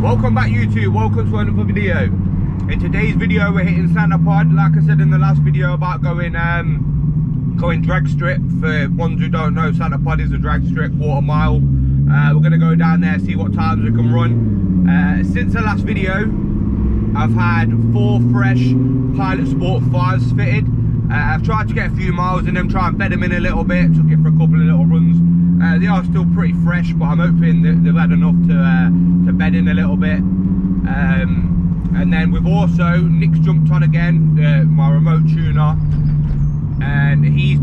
Welcome back YouTube, welcome to another video. In today's video we're hitting Santapod, like I said in the last video about going drag strip. For ones who don't know, Santapod is a drag strip, quarter mile. We're going to go down there, see what times we can run. Since the last video I've had 4 fresh Pilot Sport 5s fitted. I've tried to get a few miles in them, try and bed them in a little bit, took it for a couple of little runs. They are still pretty fresh, but I'm hoping that they've had enough to bed in a little bit. And then we've also, Nick's jumped on again, my remote tuner, and he's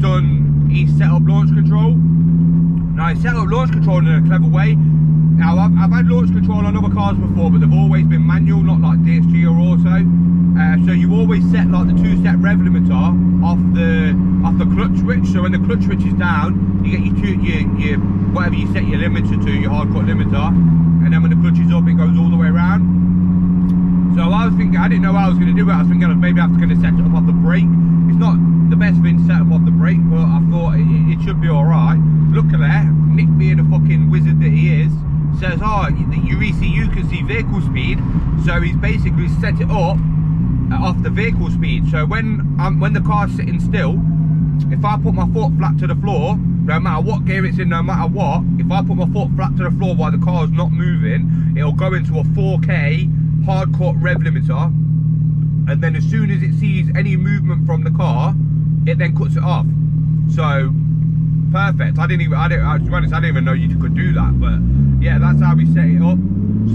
set up launch control. Now he's set up launch control in a clever way. Now I've had launch control on other cars before, but they've always been manual, not like DSG or Auto. So you always set like the 2-step rev limiter off the clutch switch. So when the clutch switch is down, you get your whatever you set your limiter to, your hard cut limiter, and then when the clutch is up, it goes all the way around. So I was thinking, I didn't know how I was going to do it. I was thinking maybe I was going to set it up off the brake. It's not the best thing to set up off the brake, but I thought it should be all right. Luckily, Nick, being a fucking wizard that he is, says, oh, your ECU can see vehicle speed, so he's basically set it up off the vehicle speed. So when the car's sitting still, if I put my foot flat to the floor, no matter what gear it's in, no matter what, if I put my foot flat to the floor while the car's not moving, it'll go into a 4K hard cut rev limiter, and then as soon as it sees any movement from the car, it then cuts it off. So perfect. I didn't even know you could do that, but yeah, that's how we set it up.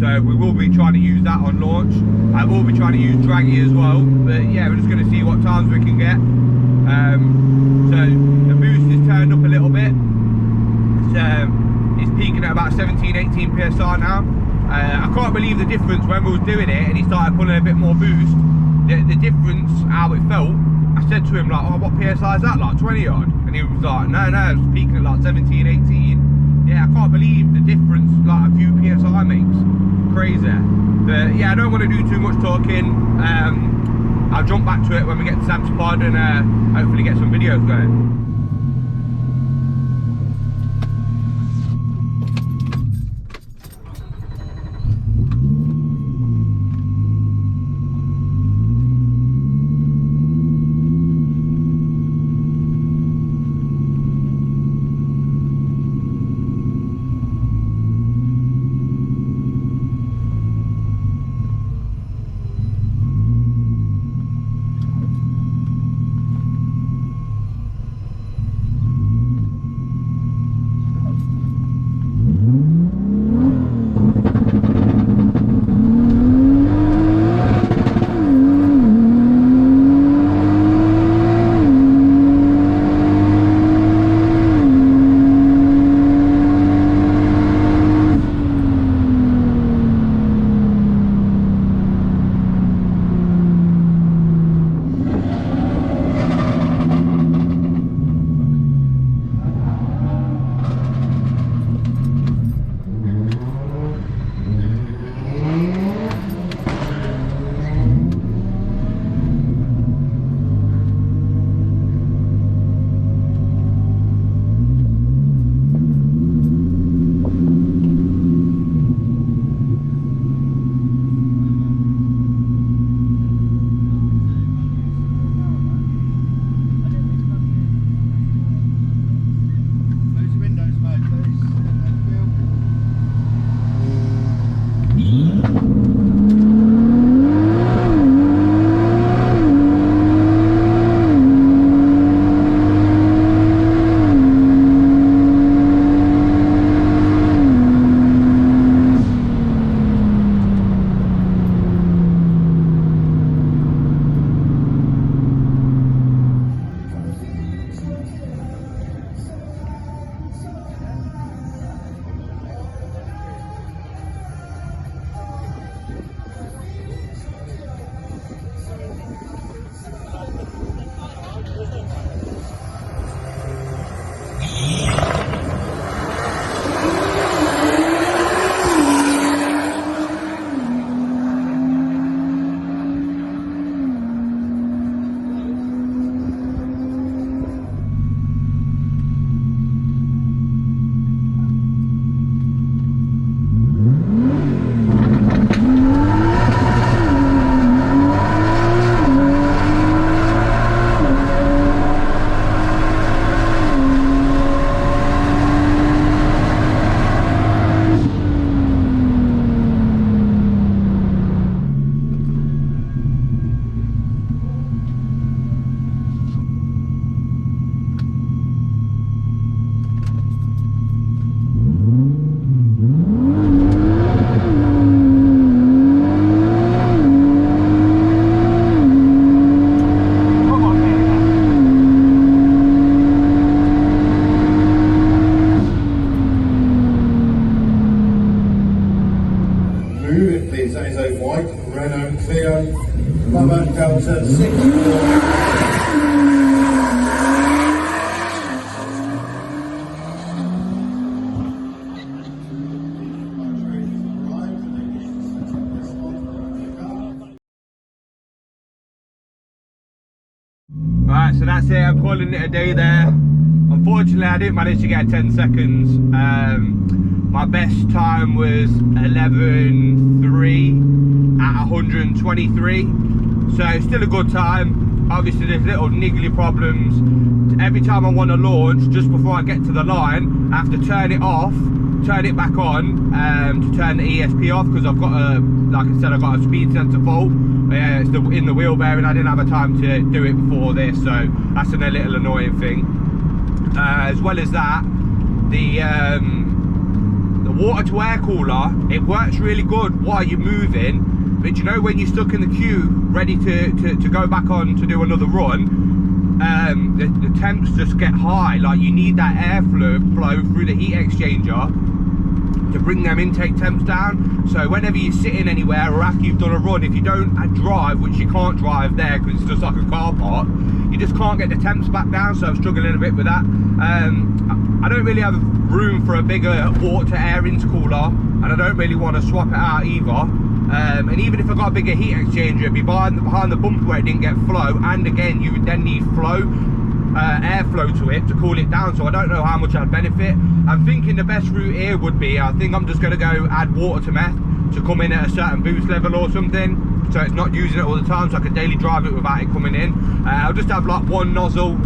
So we will be trying to use that on launch. I will be trying to use draggy as well, but yeah, we're just going to see what times we can get. So the boost is turned up a little bit. It's peaking at about 17-18 psi now. I can't believe the difference when we was doing it and he started pulling a bit more boost. The difference, how it felt, I said to him like, oh, what PSI is that, like 20 odd? And he was like, no, it's peaking at like 17, 18. Yeah, I can't believe the difference like a few PSI makes. Crazy. But yeah, I don't want to do too much talking. I'll jump back to it when we get to Santapod and hopefully get some videos going. that's it, I'm calling it a day there. Unfortunately, I didn't manage to get 10 seconds. My best time was 11.3 at 123, so still a good time. Obviously there's little niggly problems. Every time I want to launch, just before I get to the line, I have to turn it off, turn it back on to turn the ESP off, because I've got a, like I said, I've got a speed sensor fault. It's in the wheel bearing. I didn't have a time to do it before this, so that's a little annoying thing. As well as that, the water to air cooler, it works really good while you're moving, but you know, when you're stuck in the queue ready to go back on to do another run, the temps just get high. Like, you need that airflow through the heat exchanger to bring them intake temps down. So whenever you're sitting anywhere or after you've done a run, if you don't drive, which you can't drive there because it's just like a car park, you just can't get the temps back down. So I'm struggling a bit with that. I don't really have room for a bigger water to air intercooler, and I don't really want to swap it out either. And even if I got a bigger heat exchanger, it'd be behind the bumper where it didn't get flow, and again you would then need airflow to it to cool it down, so I don't know how much I'd benefit. I'm thinking the best route here would be, I think I'm just going to go add water to meth to come in at a certain boost level or something, so it's not using it all the time, so I can daily drive it without it coming in. I'll just have like one nozzle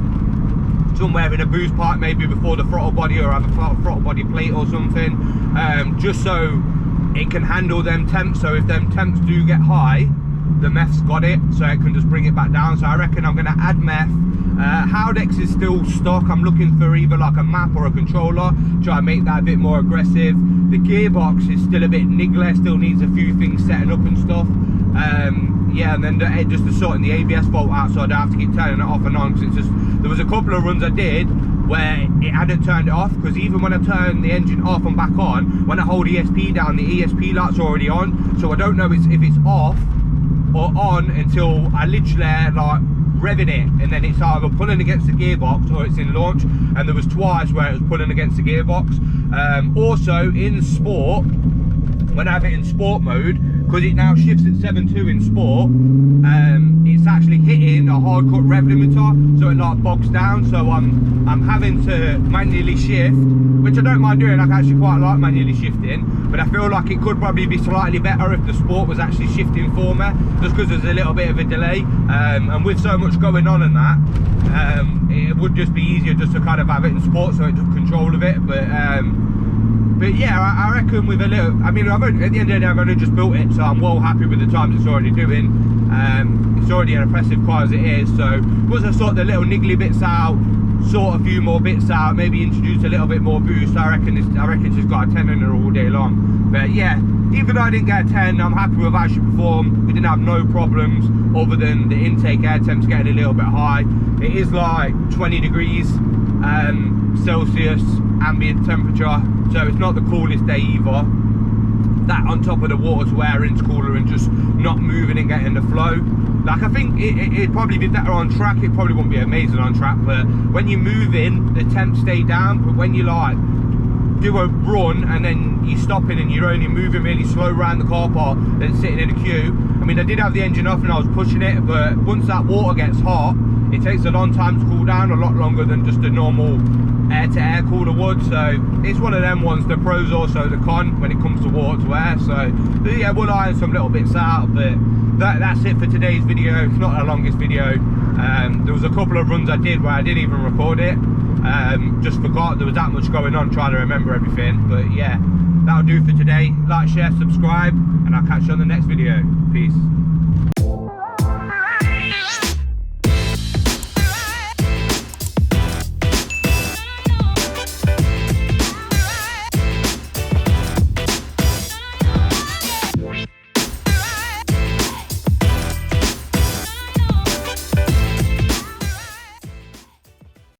somewhere in a boost pipe, maybe before the throttle body, or have a throttle body plate or something, just so it can handle them temps. So if them temps do get high, the meth's got it, so it can just bring it back down. So I reckon I'm going to add meth. Howdex is still stock. I'm looking for either like a map or a controller, try and make that a bit more aggressive. The gearbox is still a bit niggly, still needs a few things setting up and stuff. Yeah, and then just to sorting the ABS bolt out, so I don't have to keep turning it off and on, because it's just, there was a couple of runs I did where it hadn't turned it off, because even when I turn the engine off and back on, when I hold ESP down, the ESP light's already on, so I don't know if it's off or on until I literally like revving it, and then it's either pulling against the gearbox or it's in launch. And there was twice where it was pulling against the gearbox. Also in sport, when I have it in sport mode, because it now shifts at 7.2 in sport, it's actually hitting a hard cut rev limiter, so it like bogs down. So I'm having to manually shift, which I don't mind doing. I actually quite like manually shifting, but I feel like it could probably be slightly better if the sport was actually shifting for me, just because there's a little bit of a delay, and with so much going on and that, it would just be easier just to kind of have it in sport, so it took control of it. But yeah, I reckon with a little, I mean, at the end of the day, I've only just built it, so I'm well happy with the times it's already doing. It's already an impressive car as it is, so once I sort the little niggly bits out, sort a few more bits out, maybe introduce a little bit more boost, I reckon it's just got a 10 in there all day long. But yeah, even though I didn't get a 10, I'm happy with how she performed. We didn't have no problems other than the intake air temps getting a little bit high. It is like 20 degrees Celsius ambient temperature, so it's not the coolest day either. That on top of the water to air intercooler and just not moving and getting the flow. Like, I think it'd probably be better on track. It probably wouldn't be amazing on track, but when you're moving, the temps stay down. But when you like do a run and then you're stopping and you're only moving really slow around the car park and sitting in a queue, I mean, I did have the engine off and I was pushing it, but once that water gets hot, it takes a long time to cool down, a lot longer than just a normal air-to-air cooler would. So it's one of them ones, the pros also the con when it comes to water to air. So yeah, we'll iron some little bits out, but that's it for today's video. It's not the longest video. There was a couple of runs I did where I didn't even record it, just forgot there was that much going on trying to remember everything. But yeah, that'll do for today. Like, share, subscribe, and I'll catch you on the next video. Peace.